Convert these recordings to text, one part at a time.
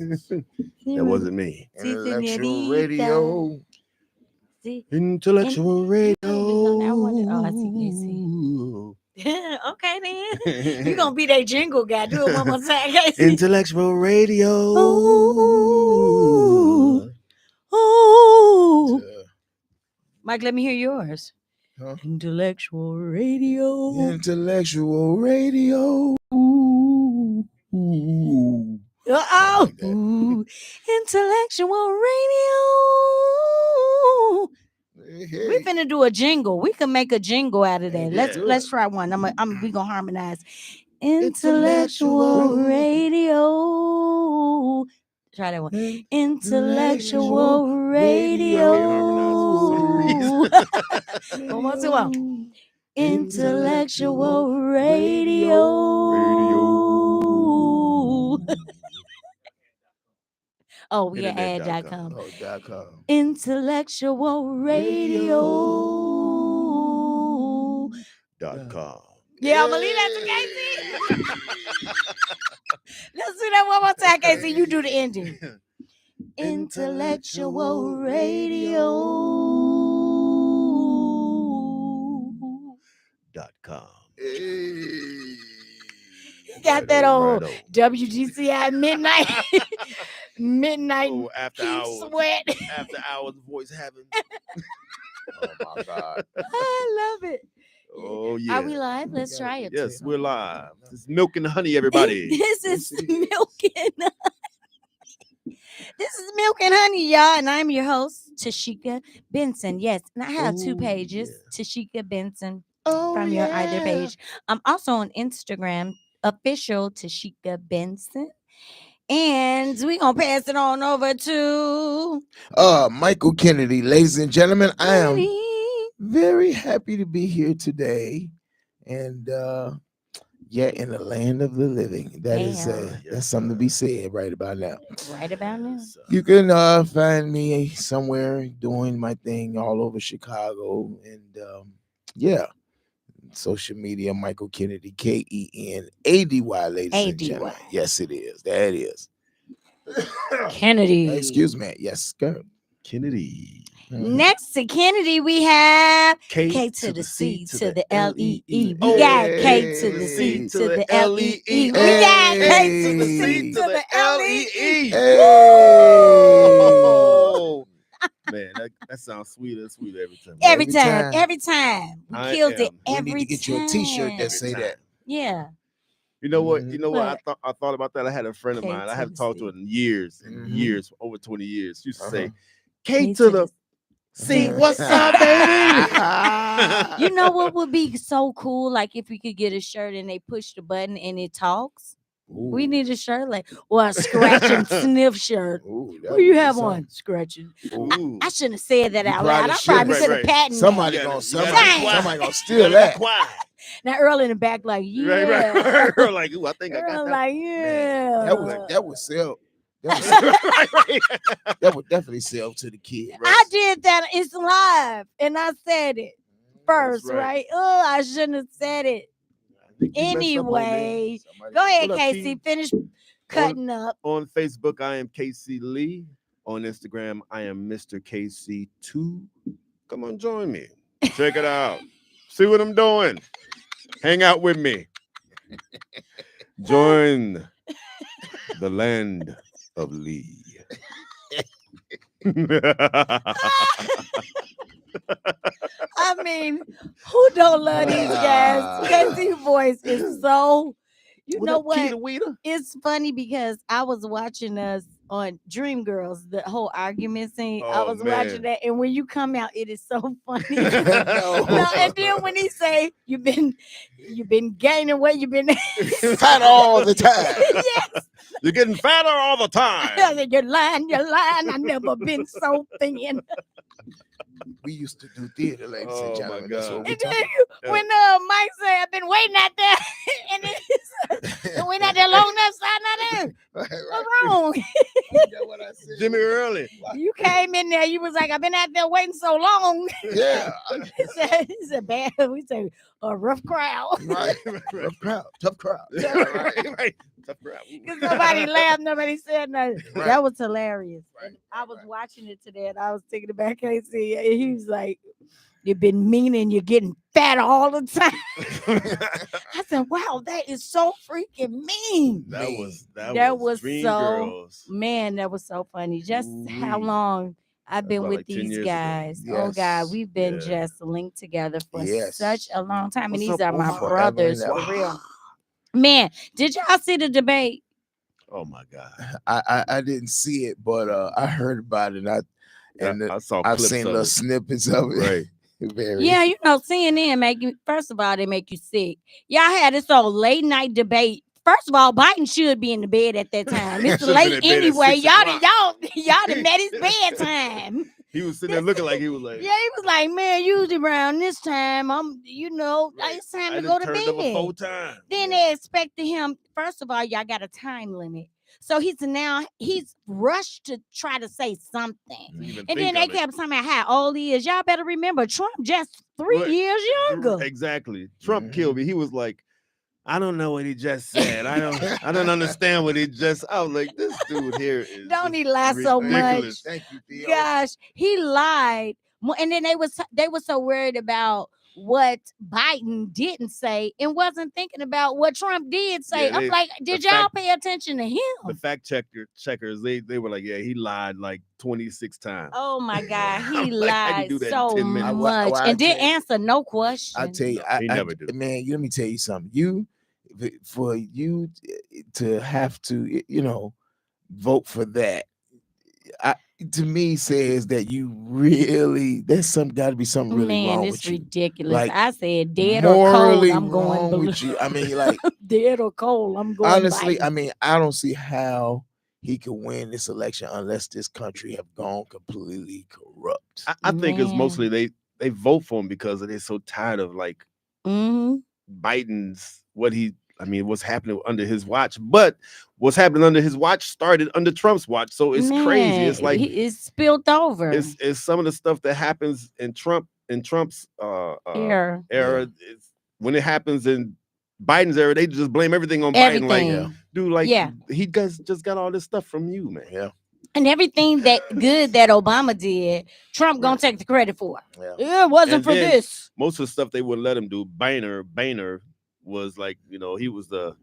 That wasn't me. Intellectual radio. Intellectual radio. Oh, I see. Okay, then. You're going to be that jingle guy. Do it one more time. Intellectual radio. Oh. Mike, let me hear yours. Huh? Intellectual radio. Intellectual radio. Like intellectual radio. Hey. We finna do a jingle. We can make a jingle out of that. Let's try one. We gonna harmonize. Intellectual radio. Try that one. Intellectual radio. One more time. Intellectual radio. Oh, we got ad.com. Intellectual radio.com. Yeah, I'm gonna leave that to Casey. Let's do that one more time, Casey. You do the ending. Intellectual radio.com. Got that old WGCI midnight. Midnight after hours, sweat. After hours voice having. Oh my God. I love it. Oh yeah. Are we live? Let's try it. Yes, we're live. This is Milk and Honey, everybody. This is Milk and Honey. This is Milk and Honey, y'all, and I'm your host, Tashika Benson. Yes, and I have two pages, Tashika Benson from your either page. I'm also on Instagram, official Tashika Benson. And we're going to pass it on over to Michael Kennedy. Ladies and gentlemen, I am very happy to be here today. And in the land of the living. That's something to be said right about now. Right about now. You can find me somewhere doing my thing all over Chicago. And social media, Michael Kennedy, Kenady, ladies and gentlemen. Yes, it is. There it is. Kennedy. Excuse me. Yes, girl. Kennedy. Next to Kennedy, we have K to the C to the L-E-E. We got K to the C to the L-E-E. We got K to the C to the L-E-E. Man, that sounds sweeter every time. Every time. We killed it every time. We need to get you a t-shirt that say that. Yeah. You know what? I thought about that. I had a friend of mine. I haven't talked to her in years, over 20 years. She used to say, K to the C, what's up, baby? You know what would be so cool? Like if we could get a shirt and they push the button and it talks. Ooh. We need a shirt or a scratch and sniff shirt. Ooh, who you have on? Scratching. I shouldn't have said that out loud. I probably could have patented. Somebody gonna steal that. Now Earl in the back, like, yeah. Right. Earl like, ooh, I think Earl I got that. Like, yeah. That would sell. That would definitely sell to the kid. Right? I did that. It's live, and I said it first, right? Oh, I shouldn't have said it. Anyway, go ahead, Casey. Finish cutting up. On Facebook, I am Casey Lee. On Instagram, I am Mr. KC2. Come on, join me. Check it out. See what I'm doing. Hang out with me. Join the land of Lee. I mean, who don't love these guys? Casey's voice is so. You know what? It's funny because I was watching us on Dreamgirls, the whole argument scene. I was watching that, and when you come out, it is so funny. And then when he say you've been gaining weight, you've been fat all the time. Yes. You're getting fatter all the time. You're lying. I've never been so thin. We used to do theater, ladies and gentlemen. That's what we and then when Mike said, I've been waiting out there, and then we not there long enough, so not there. What's wrong? What I said. Jimmy Early. You came in there, you was like, I've been out there waiting so long. Yeah. He said, bad. We say, a rough crowd. Right. Rough crowd. Tough crowd. Right. Tough crowd. Because nobody laughed, nobody said nothing. Right. That was hilarious. Right, And I was right. watching it today, and I was thinking about Casey, and he was like, "You've been mean, and you're getting fat all the time." I said, "Wow, that is so freaking mean." that That was was Dream so Girls. man. That was so funny. Just how Ooh-wee. long I've That's been about with like 10 these years ago. guys. Oh God, Yes. we've been Yeah. just linked together for Yes. such a long time, and What's these up, are my Omar? Forever brothers and for ever. real. Man, did y'all see the debate? Oh my God. I didn't see it, but I heard about it. I saw I've clips seen of little it. snippets of it. Right. Very. Yeah, you know, CNN make you. First of all, they make you sick. Y'all had this old late night debate. First of all, Biden should be in the bed at that time. It's Should've been late in bed at anyway. 6 Y'all o'clock. done met his bedtime. He was sitting there looking like he was like, Yeah, he was like, man, usually around this time, right. it's time I to done go to turned over 4 bed. times. Then they expected him. First of all, y'all got a time limit. So he's rushed to try to say something. To even And think then they of it. kept talking about how old he is. Y'all better remember, Trump just 3 Right. years younger. Exactly. Trump Mhm. killed me. He was like, I don't know what he just said. I don't understand what he just. I was like, this dude here is Don't just he lie so ridiculous. Thank you, Theo. Gosh, he lied. And then they were so worried about what Biden didn't say and wasn't thinking about what Trump did say. Yeah, I'm like, did y'all pay attention to the him? fact checkers, they were like, yeah, he lied like 26 times. Oh my God, he I'm like, I can lied do that in so 10 minutes. much I and didn't tell you- answer no question. I tell you, No, he never do. Man, let me tell you something. For you to have to, vote for that, to me says that you really got to be something really Man, wrong it's with you. ridiculous. Like, I said dead or cold, morally I'm going wrong blue. with you. I mean, like, Dead or cold, I'm going honestly, Biden. I mean, I don't see how he could win this election unless this country have gone completely corrupt. I think it's Man. mostly they vote for him because they're so tired of like Mhm. Biden's what's happening under his watch. But what's happening under his watch started under Trump's watch. So it's crazy. It's like it's spilled over. it's some of the stuff that happens in Trump's Era. era. It's, when it happens in Biden's era, they just blame everything on Everything. Biden. Like, dude, like Yeah. he just got all this stuff from you, man. Yeah. And everything that good that Obama did, Trump gonna take the credit for. Yeah. It wasn't And for then this. most of the stuff they wouldn't let him do. Boehner was like, he was the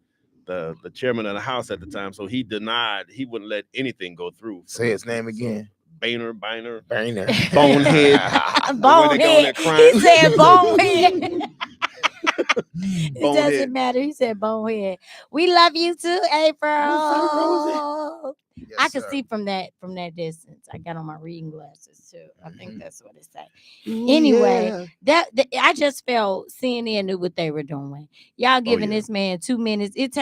chairman of the House at the time, so he wouldn't let anything go through. Say his name again. Boehner. Bonehead. Bonehead. He said bonehead. It Bonehead. doesn't matter. He said bonehead. We love you too, April. Yes, I could sir. see from that distance. I got on my reading glasses too. I think Mhm. that's what it say. Ooh, Anyway, yeah. I just felt CNN knew what they were doing. Y'all giving yeah. this man 2 minutes. He'd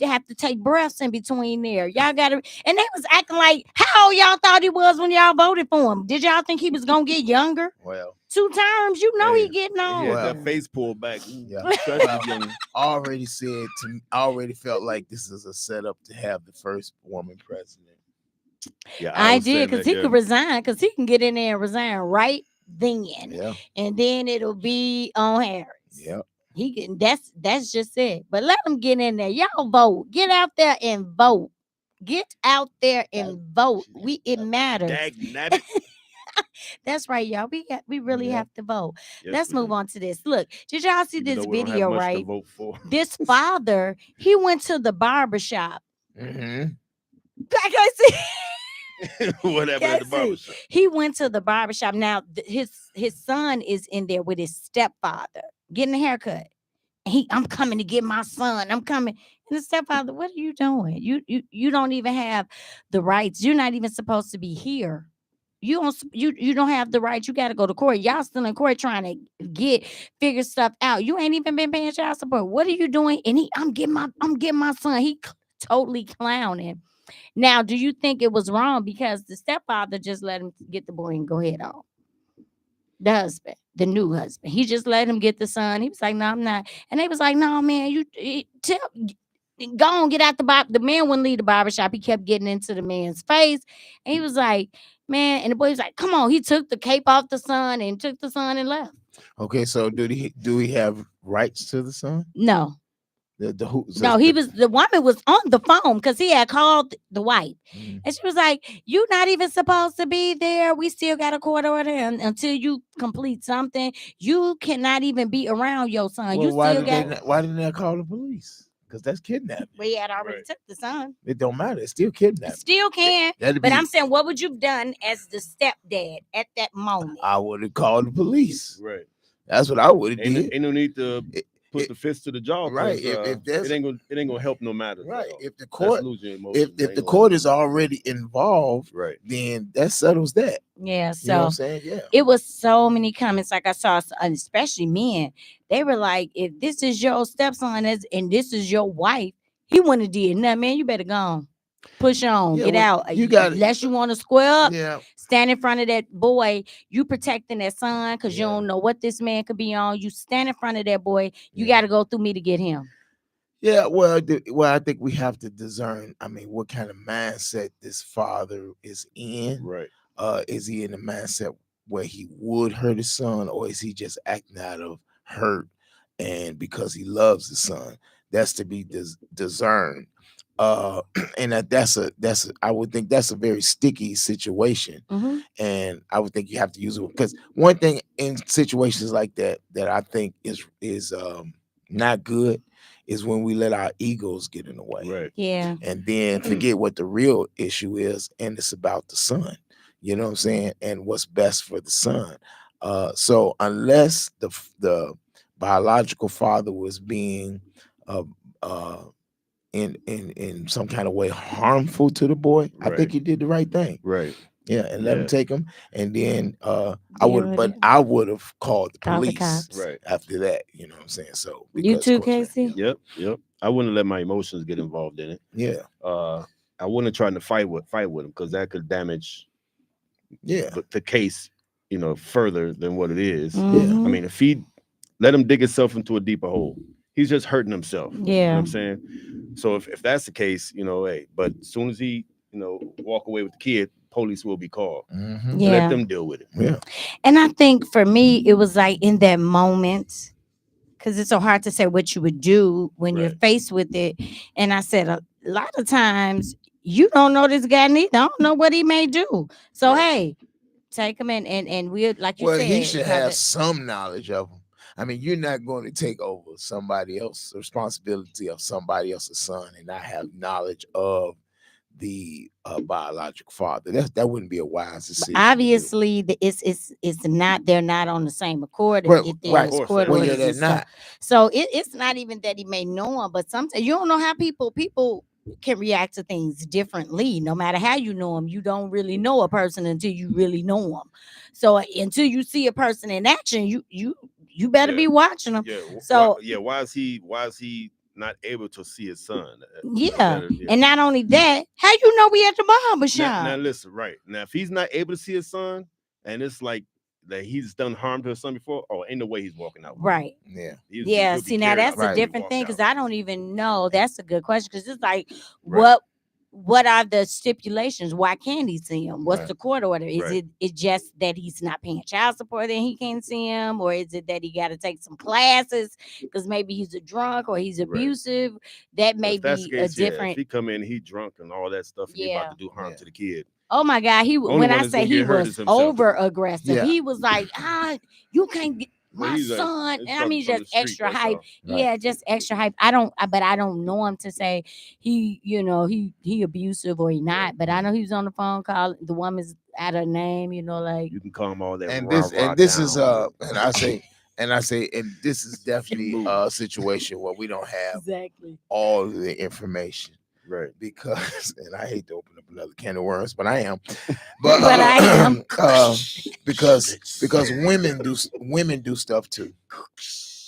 have to take breaths in between there. Y'all gotta, and they was acting like how y'all thought he was when y'all voted for him. Did y'all think he was gonna get younger? Well, 2 terms, you know Yeah. he getting He older. had that face pulled back. Yeah. Trust him, young. already felt like this is a setup to have the first woman president. Yeah, I was did saying because that, he yeah. could resign because he can get in there and resign right then, Yeah. and then it'll be on Harris. Yeah. He can. That's just it. But let him get in there. Y'all vote. Get out there and vote. Get out there and vote. It matters. Dagnabbit. That's right, y'all. We really Yeah. have to vote. Yes, Let's we move do. on to this. Look, did y'all see Even this though we don't have video? much to Right, vote for. this father he went to the barber shop. Mm-hmm. I can see. What happened at the Cassie, barbershop? He went to the barbershop. Now his son is in there with his stepfather getting a haircut. I'm coming to get my son. I'm coming. And the stepfather, what are you doing? You don't even have the rights. You're not even supposed to be here. You don't have the rights. You got to go to court. Y'all still in court trying to figure stuff out. You ain't even been paying child support. What are you doing? And I'm getting my son. He totally clowning. Now, do you think it was wrong because the stepfather just let him get the boy and go ahead on? The husband, the new husband, he just let him get the son. He was like, "No, I'm not." And they was like, "No, man, go on, get out the barber." The man wouldn't leave the barbershop. He kept getting into the man's face, and he was like, "Man," and the boy was like, "Come on." He took the cape off the son and took the son and left. Okay, so do he have rights to the son? No, No, the woman was on the phone because he had called the wife, and she was like, "You not even supposed to be there. We still got a court order, and until you complete something, you cannot even be around your son. Well, you still got." Why didn't they call the police? Because that's kidnapping. Well, he had already took the son. It don't matter. It's still kidnapping. Still can. But I'm saying, what would you have done as the stepdad at that moment? I would have called the police. Right. That's what I would have did. Ain't no need to put the fist to the jaw. Right. It ain't gonna help no matter. Right. If the court, if the court court is already involved, right, then that settles that. Yeah. So you know what I'm saying? Yeah. It was so many comments. Like I saw, especially men. They were like, "If this is your stepson and this is your wife, he wouldn't have did nothing. Man, you better go on. Push on, get out. You got unless you want to square up. Yeah. Stand in front of that boy. You protecting that son because you don't know what this man could be on. You stand in front of that boy. You got to go through me to get him. Yeah, well, I think we have to discern. I mean, what kind of mindset this father is in? Right. Is he in the mindset where he would hurt his son, or is he just acting out of hurt and because he loves his son? That's to be discerned. And I would think that's a very sticky situation. Mm-hmm. And I would think you have to use it because one thing in situations like that I think is not good is when we let our egos get in the way. Right. Yeah. And then forget what the real issue is, and it's about the son. You know what I'm saying? And what's best for the son. So unless the biological father was being in some kind of way harmful to the boy, right, I think he did the right thing. Right. Yeah, and let him take him, and then I would have called the police right after that. You know what I'm saying? So you too, Casey. Yep. I wouldn't let my emotions get involved in it. Yeah. I wouldn't try to fight with him because that could damage. Yeah. The case, further than what it is. Mm-hmm. Yeah. I mean, if he let him dig himself into a deeper hole, he's just hurting himself. Yeah. You know what I'm saying? So if that's the case, hey, but as soon as he, walk away with the kid, police will be called. Mm-hmm. Yeah. Let them deal with it. Yeah. And I think for me, it was like in that moment, because it's so hard to say what you would do when you're faced with it. And I said a lot of times you don't know this guy neither. I don't know what he may do. So hey, take him in and we're like you said. Well, he should have some knowledge of him. I mean, you're not going to take over somebody else's responsibility of somebody else's son and not have knowledge of the biological father. That wouldn't be a wise decision. But obviously, it's not. They're not on the same accord. Right. They're not. So it's not even that he may know him, but sometimes you don't know how people can react to things differently. No matter how you know them, you don't really know a person until you really know them. So until you see a person in action, you better be watching them. Yeah. So why is he not able to see his son? And not only that, how you know we at the barber shop? Now listen, right now, if he's not able to see his son, and it's like that he's done harm to his son before, ain't no way he's walking out. Right. Yeah. See, now that's a different thing because I don't even know. That's a good question because it's like, what are the stipulations? Why can't he see him? What's the court order? Is it just that he's not paying child support and he can't see him, or is it that he got to take some classes because maybe he's a drunk or he's abusive? That may be a different. If he come in, he drunk and all that stuff, and he about to do harm to the kid. Oh my God, when I say he was over aggressive, he was like, you can't get my son. And I mean, just extra hype. Yeah, just extra hype. But I don't know him to say he abusive or he not. But I know he was on the phone call. The woman's out her name, like you can call him all that. And this is definitely a situation where we don't have all the information. Right. Because, and I hate to open up another can of worms, but I am. But I am. Because women do stuff too.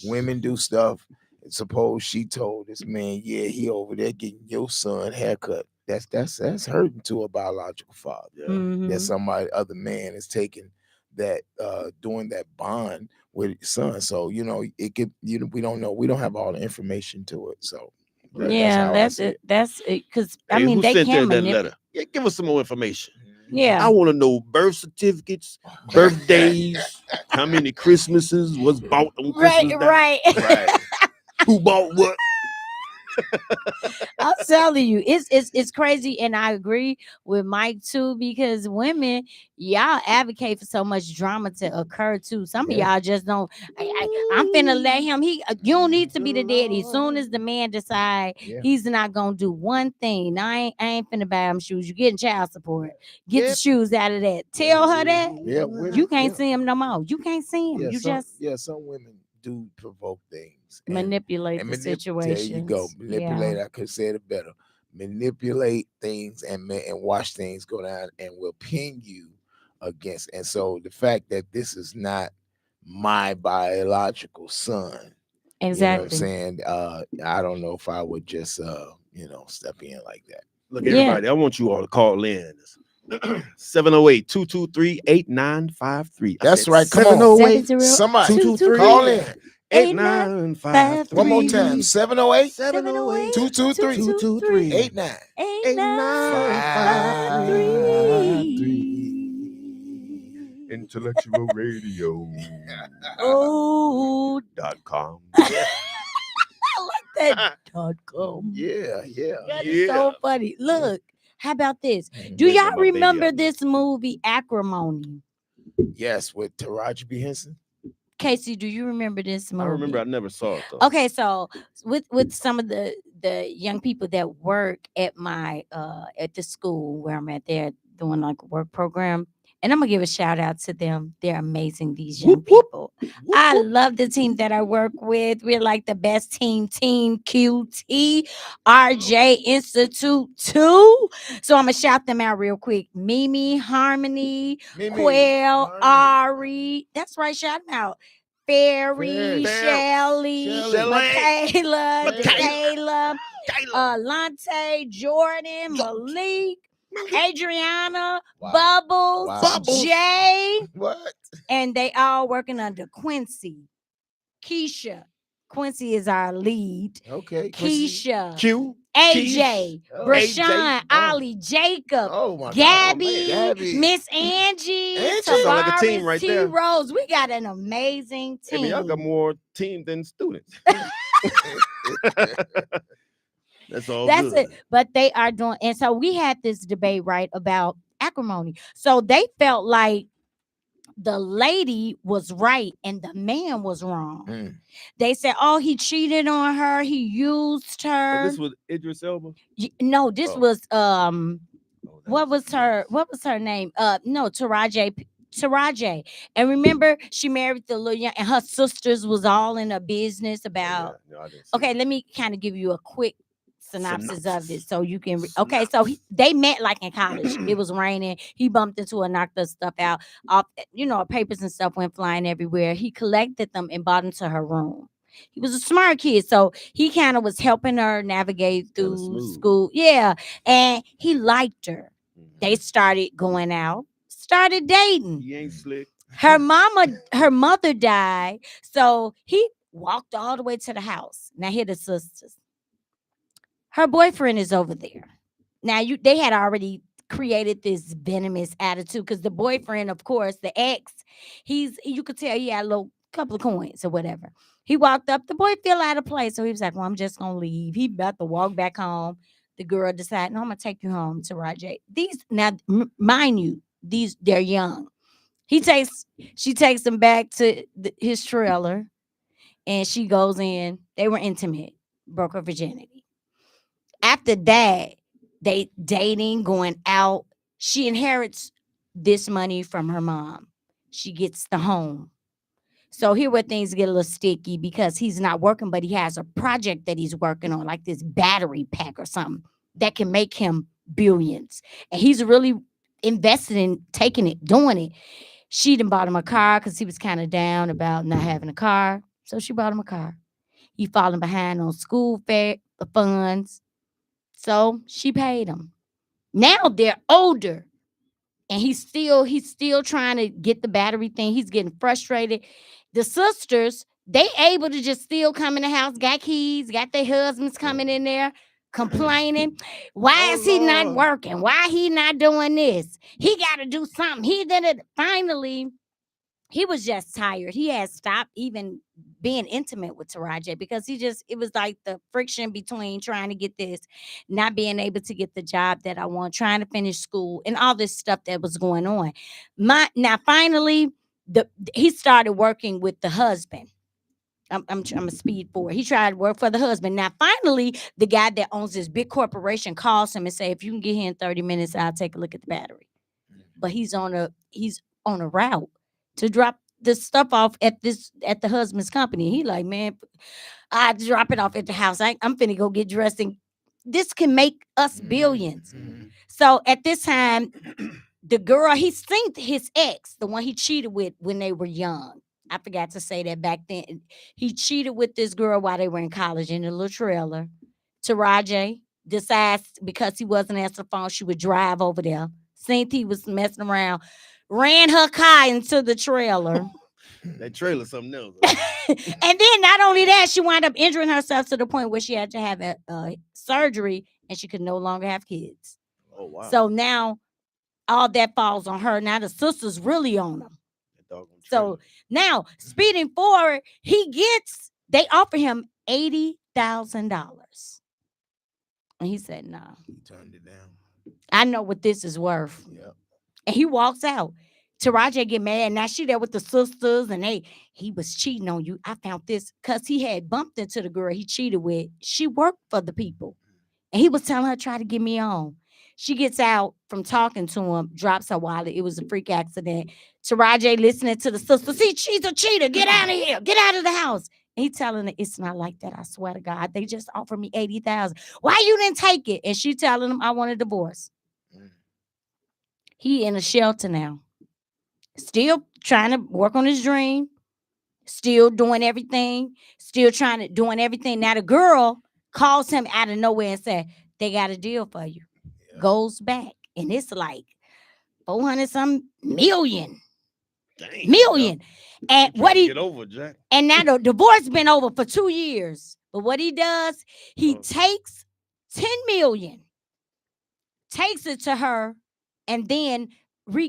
Women do stuff. Suppose she told this man, he over there getting your son haircut. That's hurting to a biological father. Yeah. Mm-hmm. That other man is taking that doing that bond with his son. So it could we don't know. We don't have all the information to it. So that's it. That's it. Because I mean, they can't that letter. Yeah, give us some more information. Yeah, I want to know birth certificates, birthdays, how many Christmases was bought on Christmas Day. Right. Who bought what? I'm telling you, it's crazy, and I agree with Mike too, because women, y'all advocate for so much drama to occur too. Some of y'all just don't. I'm finna let him. You don't need to be the daddy. As soon as the man decide he's not gonna do one thing, now I ain't finna buy him shoes. You getting child support? Get the shoes out of that. Tell her that. You can't see him no more. You can't see him. You just some women do provoke things, manipulate the situation. There you go, manipulate. I could say it better. Manipulate things and watch things go down, and will pin you against. And so the fact that this is not my biological son, exactly. You know what I'm saying? I don't know if I would just step in like that. Look, everybody, I want you all to call in. 708-223-8953. That's right. Come on. 708 somebody 223 call in. 8953. One more time. 708 708 223 8953. Intellectual Radio. .com. I like that .com. Yeah. That is so funny. Look, how about this? Do y'all remember this movie Acrimony? Yes, with Taraji B. Henson. Casey, do you remember this movie? I remember. I never saw it though. Okay, so with some of the young people that work at my at the school where I'm at, they're doing like a work program. And I'm going to give a shout out to them. They're amazing, these young people. I love the team that I work with. We're like the best team QT, RJ Institute 2. So I'm going to shout them out real quick. Mimi, Harmony, Quail, Ari. That's right, shout them out. Fairy, Shelly, Michaela, Lante, Jordan, Malik, Adriana, Bubbles, Jay. What? And they all working under Quincy. Keisha. Quincy is our lead. Okay. Keisha. Q. AJ. Brashawn. Ollie. Jacob. Gabby. Miss Angie. Sound like a team right there. Rose. We got an amazing team. Hey, y'all got more team than students. That's all. That's it. But they are doing, and so we had this debate, right, about acrimony. So they felt like the lady was right and the man was wrong. They said, "Oh, he cheated on her. He used her." Oh, this was Idris Elba? No, this was what was her name? No, Taraji. And remember, she married the little young, and her sisters was all in a business about. Okay, let me kind of give you a quick synopsis of it so you can okay, so they met like in college. It was raining, he bumped into her, knocked her stuff out off, papers and stuff went flying everywhere. He collected them and brought them to her room. He was a smart kid, so he kind of was helping her navigate through school. And he liked her. They started going out, started dating. He ain't slick. Her mother died, so he walked all the way to the house. Now here the sisters. Her boyfriend is over there. Now they had already created this venomous attitude because the boyfriend, of course, the ex, you could tell he had a little couple of coins or whatever. He walked up, the boy fell out of place, so he was like, "Well, I'm just gonna leave." He about to walk back home. The girl decided, "No, I'm gonna take you home to Rajay." These now, mind you, they're young. She takes him back to his trailer, and she goes in. They were intimate, broke her virginity. After that, they dating, going out. She inherits this money from her mom. She gets the home. So here where things get a little sticky because he's not working, but he has a project that he's working on, like this battery pack or something that can make him billions. And he's really invested in taking it, doing it. She done bought him a car because he was kind of down about not having a car. So she bought him a car. He falling behind on school funds. So she paid him. Now they're older. And he's still trying to get the battery thing. He's getting frustrated. The sisters, they able to just still come in the house, got keys, got their husbands coming in there, complaining. Why is he not working? Why he not doing this? He got to do something. He did it. Finally, he was just tired. He had stopped even being intimate with Taraji because it was like the friction between trying to get this, not being able to get the job that I want, trying to finish school, and all this stuff that was going on. Now finally, he started working with the husband. I'm a speed forward. He tried to work for the husband. Now, finally, the guy that owns this big corporation calls him and say, "If you can get here in 30 minutes, I'll take a look at the battery." But he's on a route to drop the stuff off at the husband's company. He like, "Man, I drop it off at the house. I'm finna go get dressed, and this can make us billions." So at this time, the girl, he seen his ex, the one he cheated with when they were young. I forgot to say that back then. He cheated with this girl while they were in college in a little trailer. Taraji decides because he wasn't answering the phone, she would drive over there. Seen he was messing around, ran her car into the trailer. That trailer something else. And then not only that, she wound up injuring herself to the point where she had to have a surgery and she could no longer have kids. Oh, wow. So now all that falls on her. Now the sister's really on him. So now speeding forward, they offer him $80,000. And he said, "No." Nah. He turned it down. I know what this is worth. Yep. And he walks out. Taraji get mad. Now she there with the sisters and he was cheating on you. I found this because he had bumped into the girl he cheated with. She worked for the people. And he was telling her, "Try to get me on." She gets out from talking to him, drops her wallet. It was a freak accident. Taraji listening to the sister. "See, she's a cheater. Get out of here. Get out of the house." And he telling her, "It's not like that. I swear to God. They just offered me $80,000. Why you didn't take it?" And she telling him, "I want a divorce." He in a shelter now. Still trying to work on his dream. Still doing everything. Doing everything. Now the girl calls him out of nowhere and said, "They got a deal for you." Yeah. Goes back. And it's like 400 some million. Dang, million. And what he get over, Jack. And now the divorce been over for 2 years. But what he does, he takes 10 million, takes it to her, and then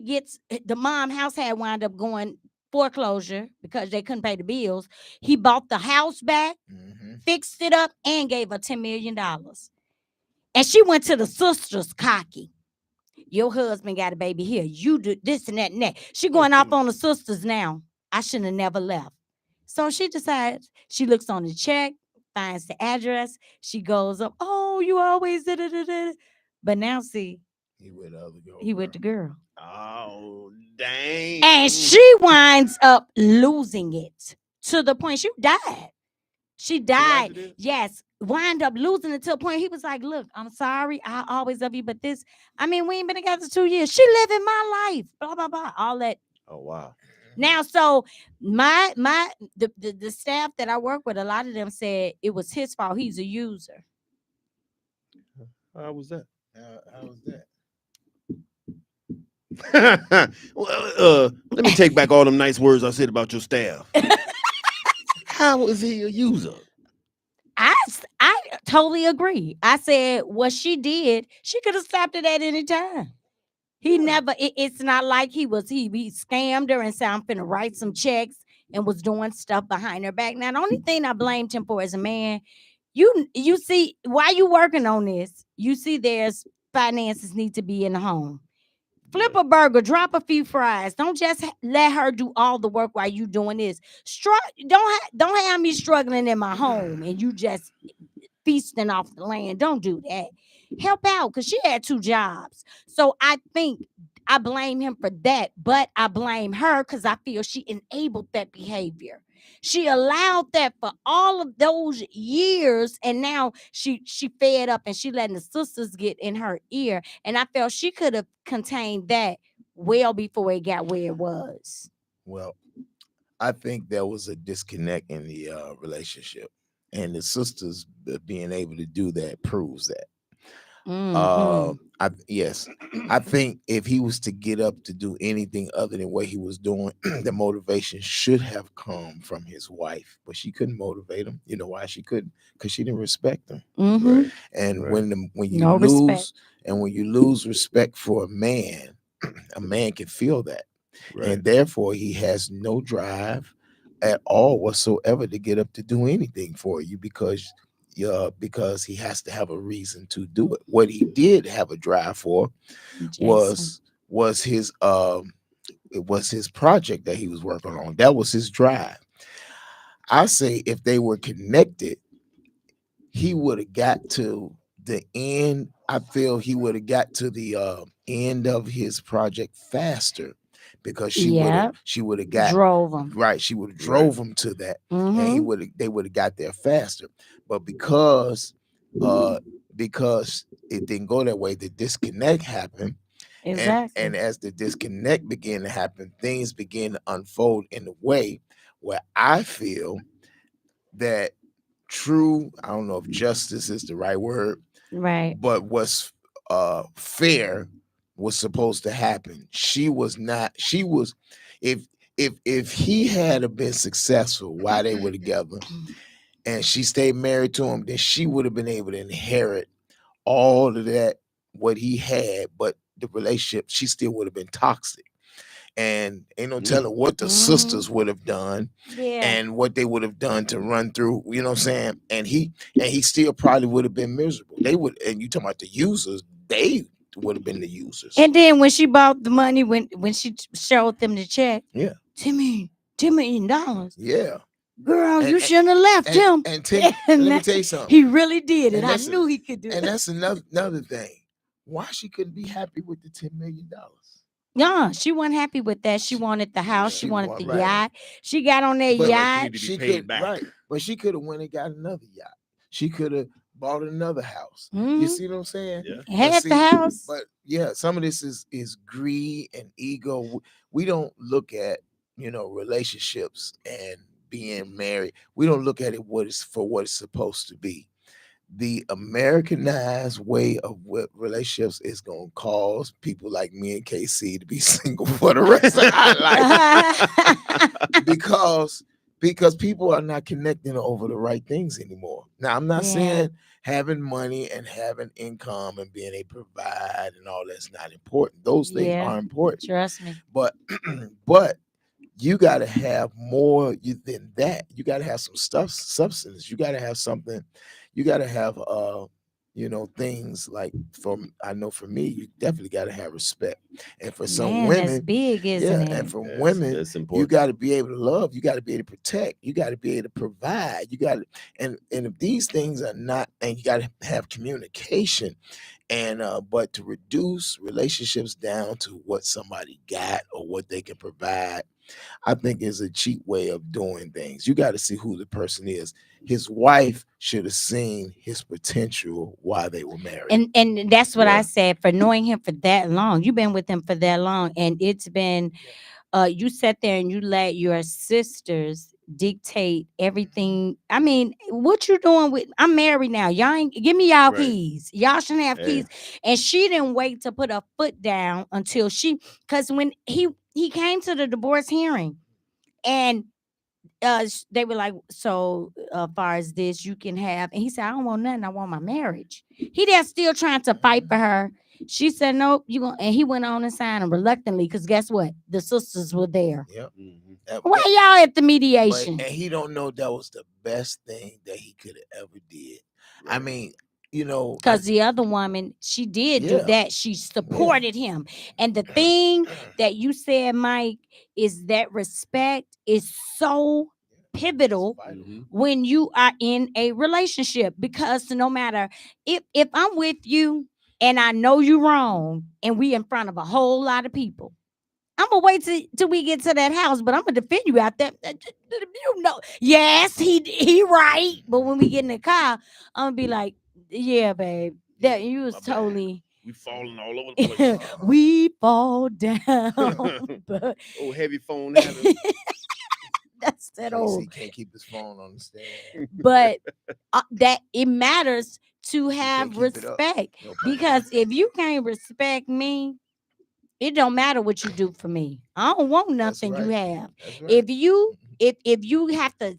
gets the mom house had wound up going foreclosure because they couldn't pay the bills. He bought the house back, fixed it up, and gave her $10 million. And she went to the sisters cocky. "Your husband got a baby here. You do this and that and that." She going off on the sisters now. "I shouldn't have never left." So she decides, she looks on the check, finds the address. She goes up, "Oh, you always did it. But now see, he with the other girl. He with the girl. Oh, dang. And she winds up losing it to the point she died. She died. Yes. Wind up losing it to a point. He was like, "Look, I'm sorry. I always love you. But we ain't been together 2 years. She living my life. Blah, blah, blah." All that. Oh, wow. Now, so the staff that I work with, a lot of them said it was his fault. He's a user. How was that? How was that? Well, let me take back all them nice words I said about your staff. How is he a user? I totally agree. I said what she did, she could have stopped it at any time. He never. It's not like he scammed her and said, "I'm finna write some checks," and was doing stuff behind her back. Now the only thing I blamed him for as a man, you see, while you working on this, you see there's finances need to be in the home. Flip a burger, drop a few fries. Don't just let her do all the work while you doing this. Don't have me struggling in my home and you just feasting off the land. Don't do that. Help out, because she had 2 jobs. So I think I blame him for that, but I blame her because I feel she enabled that behavior. She allowed that for all of those years, and now she fed up and she letting the sisters get in her ear. And I felt she could have contained that well before it got where it was. Well, I think there was a disconnect in the relationship, and the sisters being able to do that proves that. I think if he was to get up to do anything other than what he was doing, the motivation should have come from his wife, but she couldn't motivate him. You know why she couldn't? Because she didn't respect him. Right. And when you lose respect for a man can feel that. Right. And therefore he has no drive at all whatsoever to get up to do anything for you because he has to have a reason to do it. What he did have a drive for Jason. was his it was his project that he was working on. That was his drive. I say if they were connected, he would have got to the end. I feel he would have got to the end of his project faster because Yeah. she would have got Drove him. right. She would have Right. drove him to that, and Mm-hmm. they would have got there faster. But because it didn't go that way, the disconnect happened. Exactly. And as the disconnect began to happen, things began to unfold in a way where I feel that true, I don't know if justice is the right word, Right. but what's fair was supposed to happen. She was not, she was, if if he had have been successful while they were together and she stayed married to him, then she would have been able to inherit all of that what he had, but the relationship, she still would have been toxic. And ain't no telling what the sisters would have done Yeah. and what they would have done to run through, you know what I'm saying? And he still probably would have been miserable. They would, and you talking about the users, they would have been the users. And then when she bought the money, when she showed them the check, Yeah. $10 million. Yeah. Girl, And- you shouldn't have left him. And let me tell you something. He really did it. And I that's knew he could do And it. that's another thing. Why she couldn't be happy with the $10 million? No, she wasn't happy with that. She wanted the house. She wanted the right. yacht. She got on that But yacht. She paid back. Right, but she could have went and got another yacht. She could have bought another house. You Mhm. see what I'm saying? Yeah. Had the house. But yeah, some of this is greed and ego. We don't look at relationships and being married. We don't look at it what it's supposed to be. The Americanized way of what relationships is going to cause people like me and KC to be single for the rest of our life because people are not connecting over the right things anymore. Now, I'm not saying having money and having income and being able to provide and all that's not important. Those things are important. Trust me. But you got to have more than that. You got to have some substance. You got to have something. You got to have things like I know for me, you definitely got to have respect. And for some women, that's big, isn't it? And for women, that's you got to be able to love. You got to be able to protect. You got to be able to provide. You got to, and if these things are not, and you got to have communication. And but to reduce relationships down to what somebody got or what they can provide, I think is a cheap way of doing things. You got to see who the person is. His wife should have seen his potential while they were married. And that's what I said. For knowing him for that long, you've been with him for that long, and it's been you sat there and you let your sisters dictate everything. I mean, what you doing with? I'm married now. Y'all ain't give me y'all keys. Y'all shouldn't have keys. And she didn't wait to put her foot down until because when he came to the divorce hearing, and they were like, so far as this you can have, and he said, I don't want nothing, I want my marriage. He there still trying to fight for her. She said, nope, you gonna, and he went on and signed him reluctantly because guess what? The sisters were there. Yep. Why y'all at the mediation? And he don't know that was the best thing that he could have ever did. Right. I mean, because the other woman, she did do that. She supported him. And the thing that you said, Mike, is that respect is so pivotal when you are in a relationship, because no matter if I'm with you and I know you wrong and we in front of a whole lot of people, I'm gonna wait till we get to that house, but I'm gonna defend you out there. Yes, he right. But when we get in the car, I'm gonna be like, yeah, babe, that you was totally. We falling all over the place. We fall down. But heavy phone habit. That's that old. He can't keep his phone on the stand. But that it matters to have respect, because if you can't respect me, it don't matter what you do for me. I don't want nothing you have. Right. If you have to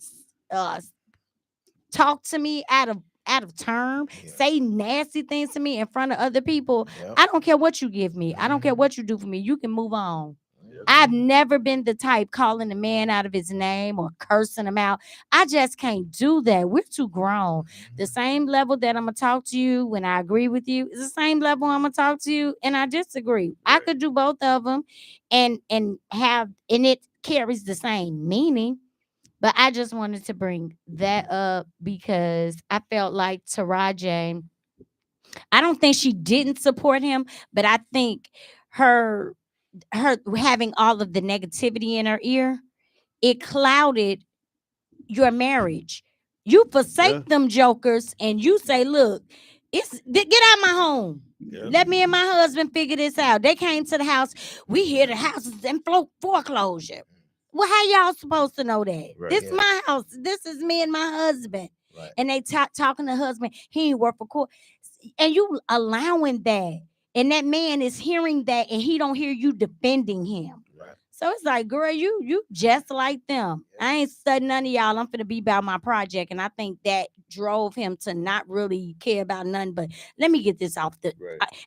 talk to me out of term, say nasty things to me in front of other people, I don't care what you give me. I don't care what you do for me. You can move on. I've never been the type calling a man out of his name or cursing him out. I just can't do that. We're too grown. The same level that I'm gonna talk to you when I agree with you is the same level I'm gonna talk to you and I disagree. I could do both of them, and it carries the same meaning. But I just wanted to bring that up because I felt like Taraji, I don't think she didn't support him, but I think her having all of the negativity in her ear, it clouded your marriage. You forsake them jokers and you say, look, get out my home. Let me and my husband figure this out. They came to the house. We hear the house is in foreclosure. Well, how y'all supposed to know that? This is my house. This is me and my husband. Right. And they talking to husband. He ain't work for court. And you allowing that. And that man is hearing that and he don't hear you defending him. Right. So it's like, girl, you just like them. I ain't studying none of y'all. I'm finna be about my project. And I think that drove him to not really care about none, but let me get this off the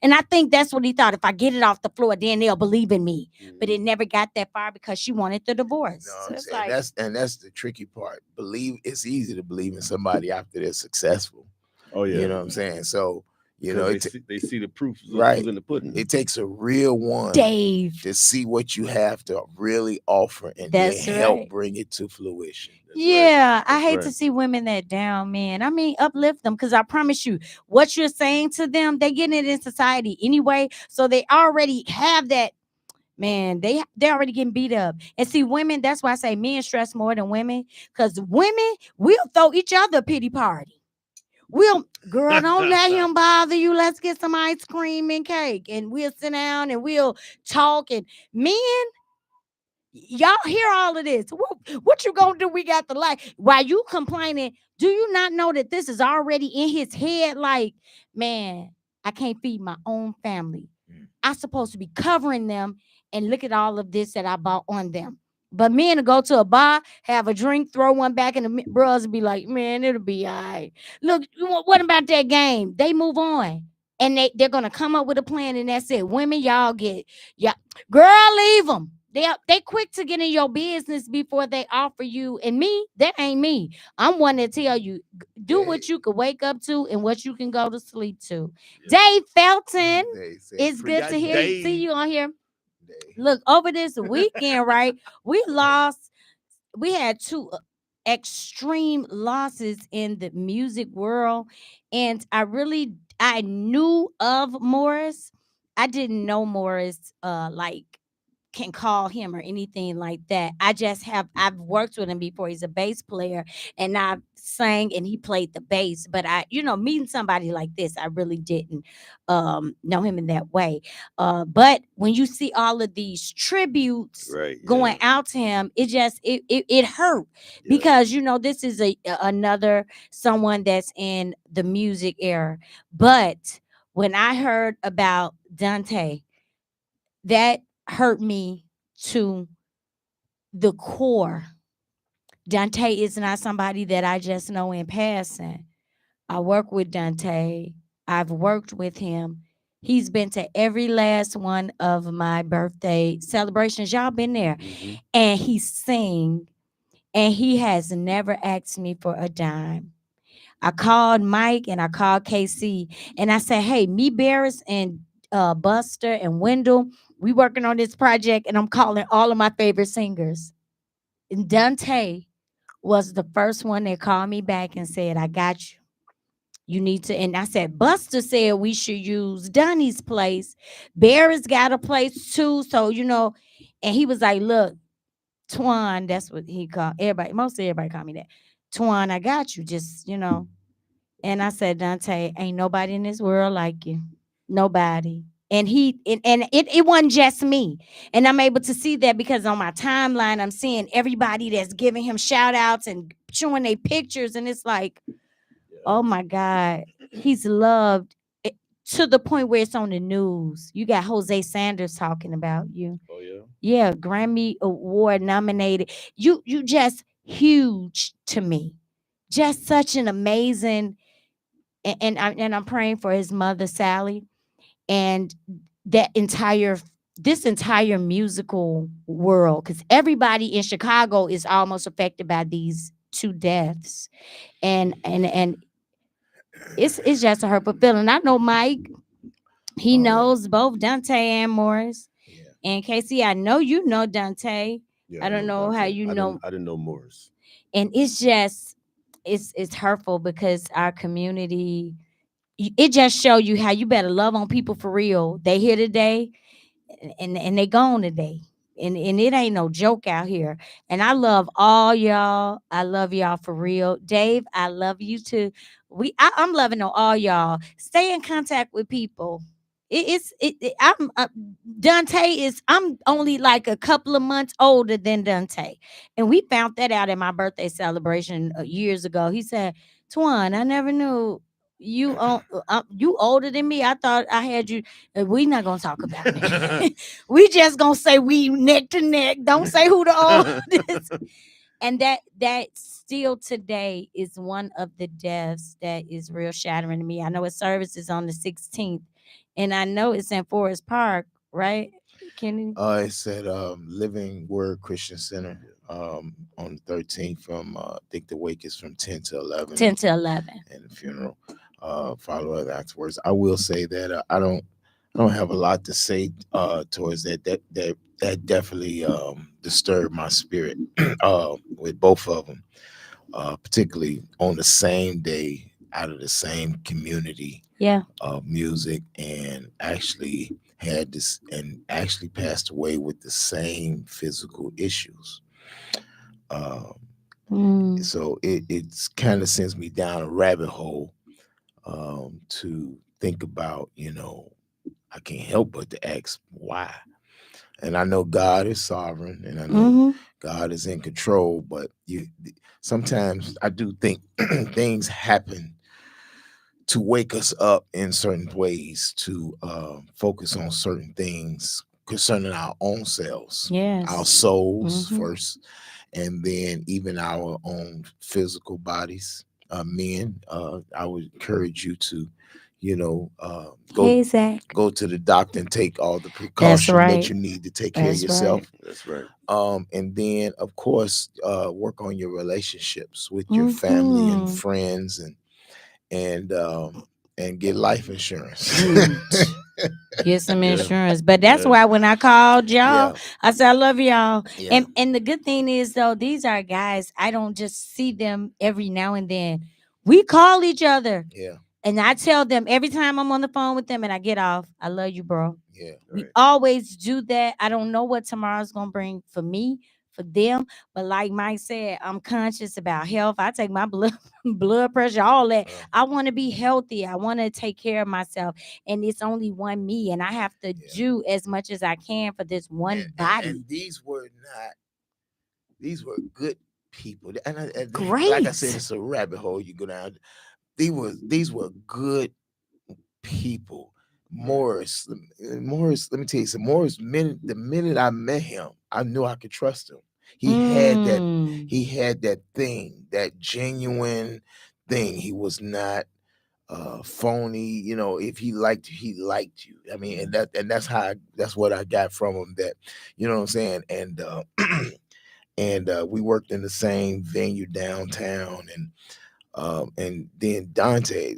and I think that's what he thought. If I get it off the floor, then they'll believe in me. But it never got that far because she wanted the divorce. No, so like, that's the tricky part. It's easy to believe in somebody after they're successful. Oh yeah. You know what I'm saying? So you know, they see the proof right in the pudding. It takes a real one, Dave, to see what you have to really offer and then help bring it to fruition. I hate to see women that down men. I mean, uplift them because I promise you, what you're saying to them, they getting it in society anyway. So they already have that. Man, they're already getting beat up. And see, women, that's why I say men stress more than women because women will throw each other a pity party. Girl, don't let him bother you. Let's get some ice cream and cake. And we'll sit down and we'll talk. And men, y'all hear all of this. What you gonna do? We got the light. While you complaining, do you not know that this is already in his head? Like, man, I can't feed my own family. I'm supposed to be covering them. And look at all of this that I bought on them. But men to go to a bar, have a drink, throw one back, and the bros be like, man, it'll be all right. Look, what about that game? They move on. And they're going to come up with a plan, and that's it. Women, y'all, girl, leave them. They quick to get in your business before they offer you. And me, that ain't me. I'm one to tell you, do what you can wake up to and what you can go to sleep to. Yeah. Dave Felton, it's good to see you on here. Look, over this weekend, right? We had two extreme losses in the music world. And I knew of Morris. I didn't know Morris can call him or anything like that. I've worked with him before. He's a bass player and I've sang and he played the bass, but meeting somebody like this, I really didn't know him in that way. But when you see all of these tributes going out to him, it hurt because this is another someone that's in the music era. But when I heard about Dante, that hurt me to the core. Dante is not somebody that I just know in passing. I work with Dante. I've worked with him. He's been to every last one of my birthday celebrations. Y'all been there. Mm-hmm. And he sing. And he has never asked me for a dime. I called Mike and I called KC. And I said, hey, me, Barris, and Buster and Wendell, we working on this project and I'm calling all of my favorite singers. And Dante was the first one that called me back and said, I got you. You need to. And I said, Buster said we should use Donnie's place. Barry's got a place too. So, and he was like, look, Twan, that's what he called everybody. Most everybody call me that. Twan, I got you. Just, And I said, Dante, ain't nobody in this world like you. Nobody. And it wasn't just me. And I'm able to see that because on my timeline, I'm seeing everybody that's giving him shout outs and showing their pictures. And it's like, oh my God, he's loved to the point where it's on the news. You got Jose Sanders talking about you. Oh, yeah. Yeah, Grammy Award nominated. You just huge to me. Just such an amazing, and I'm praying for his mother, Sally. And that entire this entire musical world, because everybody in Chicago is almost affected by these two deaths, and it's just a hurtful feeling. I know Mike. He knows both Dante and Morris. Yeah. And Casey, I know you know Dante. Yeah, I don't know Dante. how you know. I didn't know Morris. And it's just it's hurtful because our community, it just show you how you better love on people for real. They here today, and they gone today. And it ain't no joke out here. And I love all y'all. I love y'all for real. Dave, I love you too. I'm loving on all y'all. Stay in contact with people. I'm Dante is, I'm only like a couple of months older than Dante. And we found that out in my birthday celebration years ago. He said, Twan, I never knew you older than me. I thought I had you. We not gonna talk about it. We just gonna say we neck to neck. Don't say who the oldest. And that still today is one of the deaths that is real shattering to me. I know its service is on the 16th, and I know it's in Forest Park, right, Kenny? It's at Living Word Christian Center on the 13th from I think the wake is from 10 to 11. 10 to 11. And the funeral follow up afterwards. I will say that I don't have a lot to say towards that. That definitely disturbed my spirit with both of them, particularly on the same day, out of the same community Yeah. of music, and actually had this and actually passed away with the same physical issues. So it's kind of sends me down a rabbit hole to think about, I can't help but to ask why. And I know God is sovereign, and I know God is in control, but sometimes I do think things happen to wake us up in certain ways, to focus on certain things concerning our own selves, our souls first, and then even our own physical bodies. Men, I would encourage you to, go to the doctor and take all the precautions that you need to take care of yourself. Right. That's right. And then, of course, work on your relationships with your family and friends, and get life insurance. Get some insurance. But that's why when I called y'all, I said I love y'all. And the good thing is though, these are guys, I don't just see them every now and then. We call each other. Yeah. And I tell them every time I'm on the phone with them and I get off, I love you, bro. Yeah. We always do that. I don't know what tomorrow's gonna bring for me, for them. But like Mike said, I'm conscious about health. I take my blood pressure, all that. I want to be healthy. I want to take care of myself. And it's only one me. And I have to do as much as I can for this one body. And these were good people. And great. Like I said, it's a rabbit hole you go down. These were good people. Morris, let me tell you something. The minute I met him, I knew I could trust him. He had that thing, that genuine thing. He was not phony. If he liked you, he liked you. I mean, and that's what I got from him. That, you know what I'm saying? And we worked in the same venue downtown, and then Dante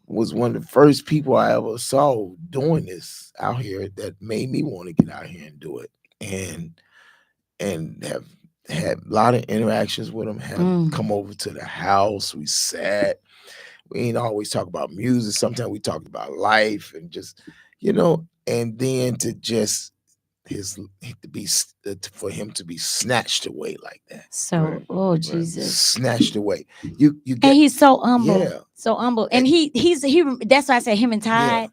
was one of the first people I ever saw doing this out here, that made me want to get out here and do it, and have had a lot of interactions with him. Have come over to the house. We sat. We ain't always talk about music. Sometimes we talked about life, and just, and then to just for him to be snatched away like that. So, Jesus, snatched away. You get, and he's so humble, so humble, and he. That's why I say him and Todd,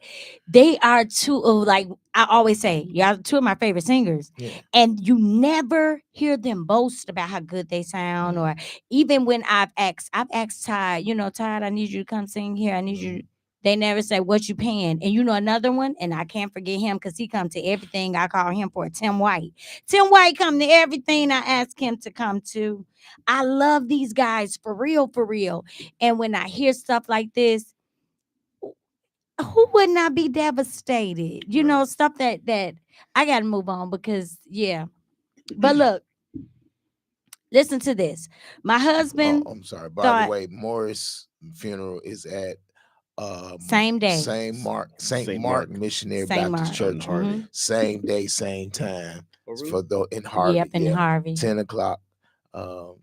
they are two of, like I always say, y'all two of my favorite singers, and you never hear them boast about how good they sound, or even when I've asked Todd, Todd, I need you to come sing here. I need you. They never say what you paying. And another one, and I can't forget him because he come to everything I call him for. Tim White. Tim White come to everything I ask him to come to. I love these guys for real, for real. And when I hear stuff like this, who would not be devastated? You know, stuff that I gotta move on because yeah. But look, listen to this. My husband I'm sorry. By the thought way, Morris' funeral is at same day. St. Mark Missionary Saint Baptist Mark. Church. Mhm. Same day, same time. Oh, It's really? for the in Yep, Harvey. in Yeah, Harvey. 10 o'clock,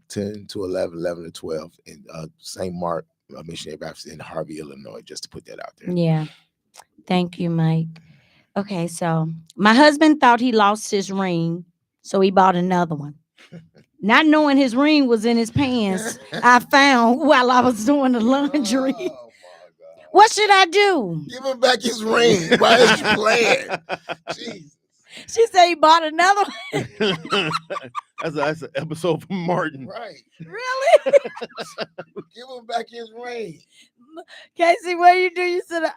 10 to 11, 11 to 12 in St. Mark Missionary Baptist in Harvey, Illinois. Just to put that out there. Yeah. Thank you, Mike. Okay, so my husband thought he lost his ring, so he bought another one. Not knowing his ring was in his pants, I found while I was doing the laundry. Oh my God! What should I do? Give him back his ring. Why is you playing? Jesus. She said he bought another one. That's an episode from Martin. Right. Really? Give him back his ring. Casey, what do you do? You said,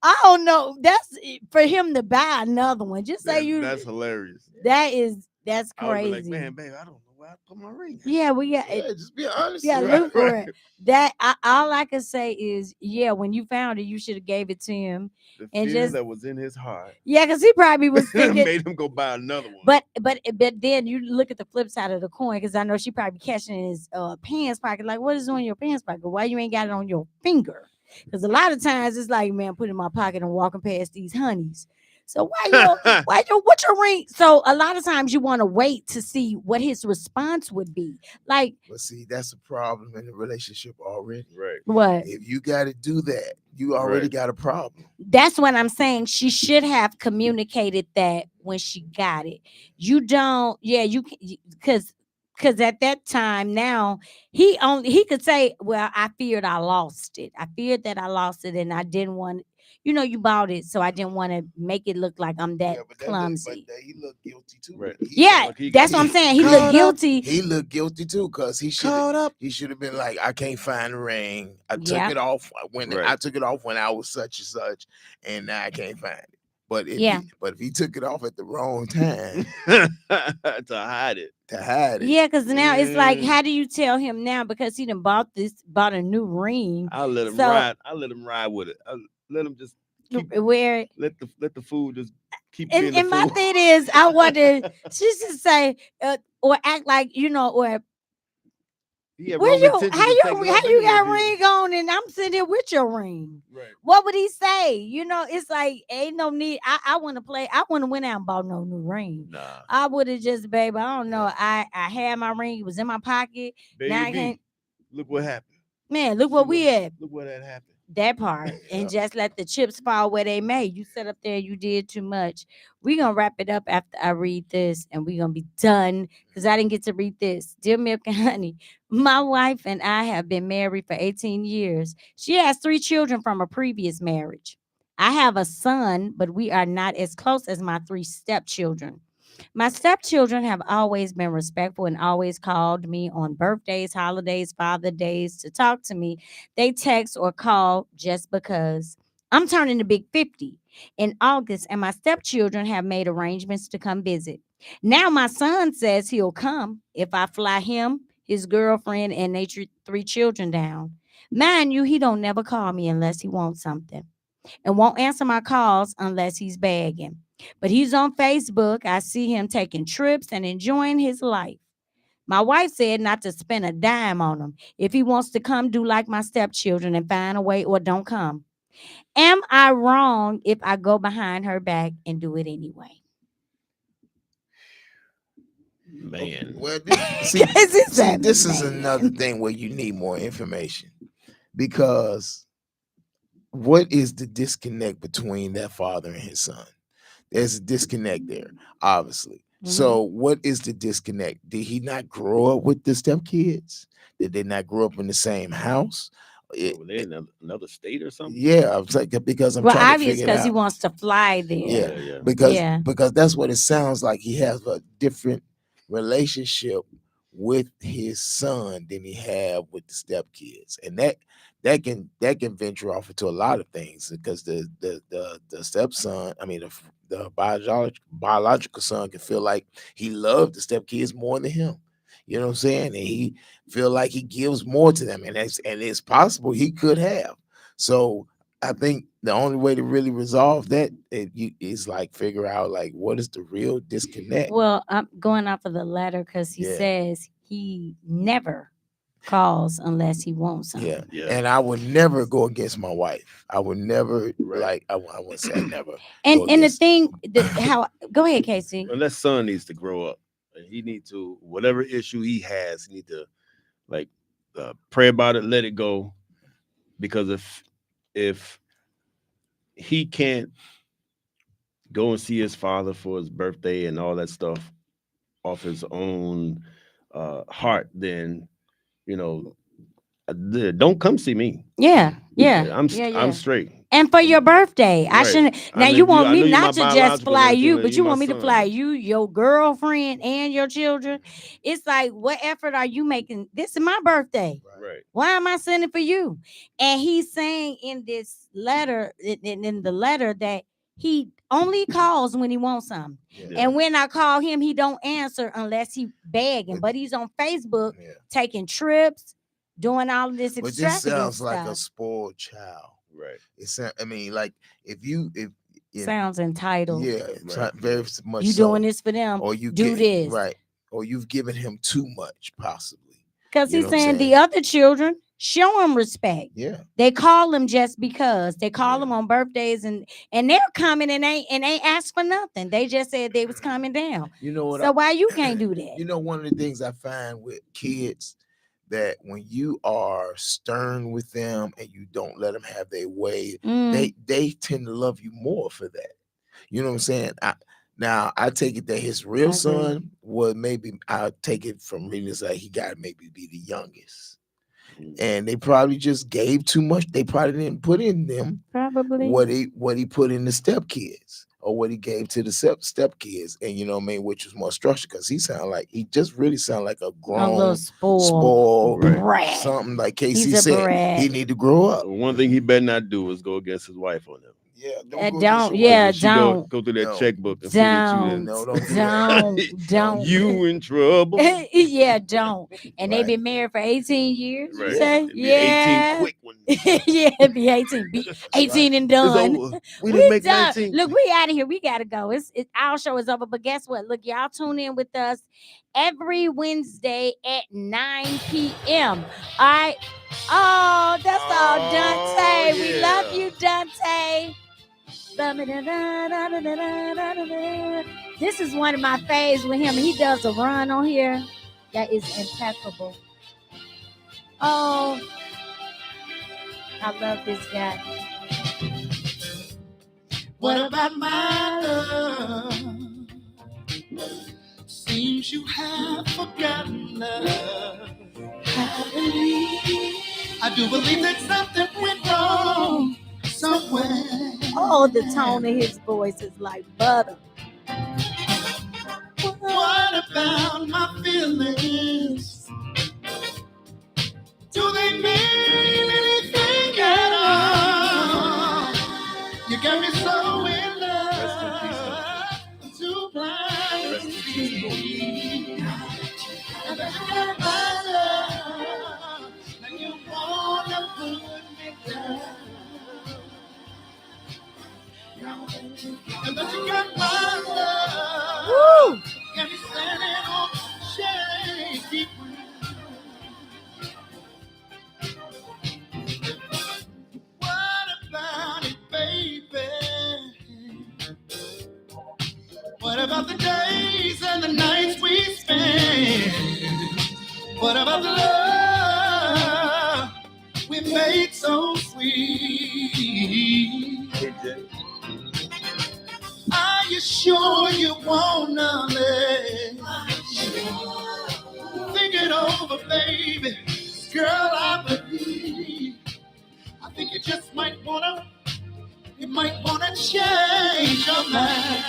I don't know. That's for him to buy another one. Just say That's hilarious. That's I would be crazy. like, man, babe, I don't know where I put my ring. Yeah, we got Yeah, just be honest. yeah, Right, look for it. That all I can say is, yeah, when you found it, you should have gave it to him. The And fear just that was in his heart yeah, because he probably was thinking. made him go buy another one. But then you look at the flip side of the coin because I know she probably catching in his pants pocket. Like, what is on your pants pocket? Why you ain't got it on your finger? Because a lot of times it's like, man, put it in my pocket and walking past these honeys. So what's your ring? So a lot of times you want to wait to see what his response would be. Like, but see, that's a problem in the relationship already. Right. what? If you got to do that, you already Right. got a problem. That's what I'm saying. She should have communicated that when she got it. You don't, yeah, you because at that time now he could say, well, I feared I lost it. I feared that I lost it and I didn't want, you bought it, so I didn't want to make it look like I'm that clumsy. But he looked guilty too. Right. Yeah, Like he that's got what I'm me saying. He caught looked up. guilty. He looked guilty too, because he should caught up. he should have been like, I can't find the ring. I took Yeah. it off when Right. I took it off when I was such and such, and now I can't find it. But Yeah. if he took it off at the wrong time to hide it. Yeah, because now it's like, Mm. how do you tell him now because he done bought a new ring? I'll let him So- ride. I'll let him ride with it. I'll let him just keep, Where let the food just keep being and the my food. thing is, I wonder she should say or act like or He had where wrong you intentions how to you take it off how you anyway, got didn't he? ring on and I'm sitting there with your ring. Right. What would he say? It's like ain't no need. I want to play. I wouldn't went out and bought no new ring. Nah. I would have just, babe, I don't know. I had my ring. It was in my pocket. Now I Baby, can't. look what happened. Man, look what we had. Look what had happened. That part. And just let the chips fall where they may. You sat up there, you did too much. We're going to wrap it up after I read this and we're going to be done because I didn't get to read this. Dear Milk and Honey, my wife and I have been married for 18 years. She has 3 children from a previous marriage. I have a son, but we are not as close as my 3 stepchildren. My stepchildren have always been respectful and always called me on birthdays, holidays, Father days to talk to me. They text or call just because. I'm turning the big 50 in August, and my stepchildren have made arrangements to come visit. Now my son says he'll come if I fly him, his girlfriend, and their 3 children down. Mind you, he don't never call me unless he wants something and won't answer my calls unless he's begging. But he's on Facebook. I see him taking trips and enjoying his life. My wife said not to spend a dime on him. If he wants to come, do like my stepchildren and find a way or don't come. Am I wrong if I go behind her back and do it anyway? Man. Well, See, this is another thing where you need more information, because what is the disconnect between that father and his son? There's a disconnect there, obviously. So what is the disconnect? Did he not grow up with the stepkids? Did they not grow up in the same house? Were they in another state or something? Yeah, I was like, because I'm well, trying to obvious figure it because he out. wants to fly there. Yeah, Yeah. because that's what it sounds like. He has a different relationship with his son than he had with the stepkids, and that can venture off into a lot of things, because the stepson, I mean the biological son, can feel like he loved the stepkids more than him. You know what I'm saying? And he feel like he gives more to them, and it's possible he could have. So I think the only way to really resolve that is like figure out like what is the real disconnect. Well, I'm going off of the letter because he says he never calls unless he wants something. Yeah. And I would never go against my wife. I would never like I wouldn't say never. And the thing how go ahead, Casey. Well, that son needs to grow up. He needs to whatever issue he has, he need to like pray about it, let it go. Because if he can't go and see his father for his birthday and all that stuff off his own heart, then don't come see me. Yeah. I'm straight. And for your birthday, Right. I shouldn't. Now you want me not to just fly you, but you want me to fly you, your girlfriend, and your children. It's like, what effort are you making? This is my birthday. Right. Why am I sending for you? And he's saying in this letter, in the letter, that he only calls when he wants something. Yeah. And when I call him, he don't answer unless he begging. But he's on Facebook taking trips, doing all of this extravagant stuff. But this sounds like a spoiled child. Right. I mean, like if sounds entitled. Yeah, right. Very much. You doing this for them, or you do this, right? Or you've given him too much, possibly. Because he's saying the other children show him respect. Yeah, they call him just because they call him on birthdays, and they're coming and ain't asked for nothing. They just said they was coming down. You know what? So why you can't do that? You know, one of the things I find with kids, that when you are stern with them and you don't let them have their way, they tend to love you more for that. You know what I'm saying? I take it that his real son was maybe, I'll take it from reading this, like he got to maybe be the youngest. And they probably just gave too much. They probably didn't put in them what he put in the stepkids, or what he gave to the stepkids, and you know what I mean, which was more structured, because he just really sounded like a grown, spoiled brat. Something like Casey said. He need to grow up. One thing he better not do is go against his wife on him. Yeah, don't go through that checkbook and don't you in trouble. Yeah, don't. And they've been married for 18 years. Right. Say? Yeah, 18 quick ones. Yeah, it'd be 18. Be 18 and done. We didn't make done. 19. Look, we out of here. We gotta go. Our show is over. But guess what? Look, y'all tune in with us every Wednesday at 9 p.m. All right. Oh, that's all, Dante. Yeah. We love you, Dante. This is one of my faves with him. He does a run on here that is impeccable. Oh, I love this guy. What about my love? Seems you have forgotten love. I do believe that something went wrong somewhere. Oh, the tone of his voice is like butter. What about my feelings? Do they mean anything at all? You got me so in love, too blind to see. And then you got my love, and you wanna put me down. And then you got my love. Woo! Got me standing on shaky ground. What about it, baby? What about the days and the nights we spend? What about the love we made so sweet? Are you sure you wanna let? Think it over, baby. Girl, I believe. I think you just might wanna change your mind.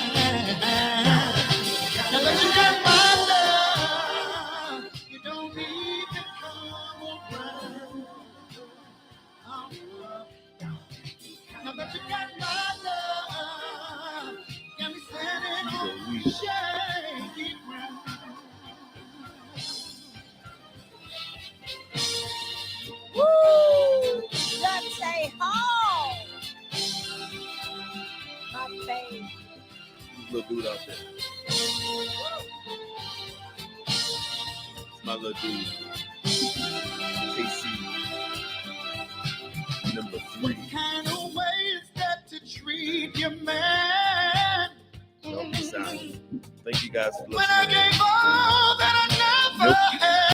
Now that you got my love, you don't need to come around. Now that you got my love, got me standing on shaky ground. Woo! Dante Hall. little dude out there. It's my little dude. KC. Number 3. What kind of way is that to treat your man? Thank you guys for listening. When I gave all that I never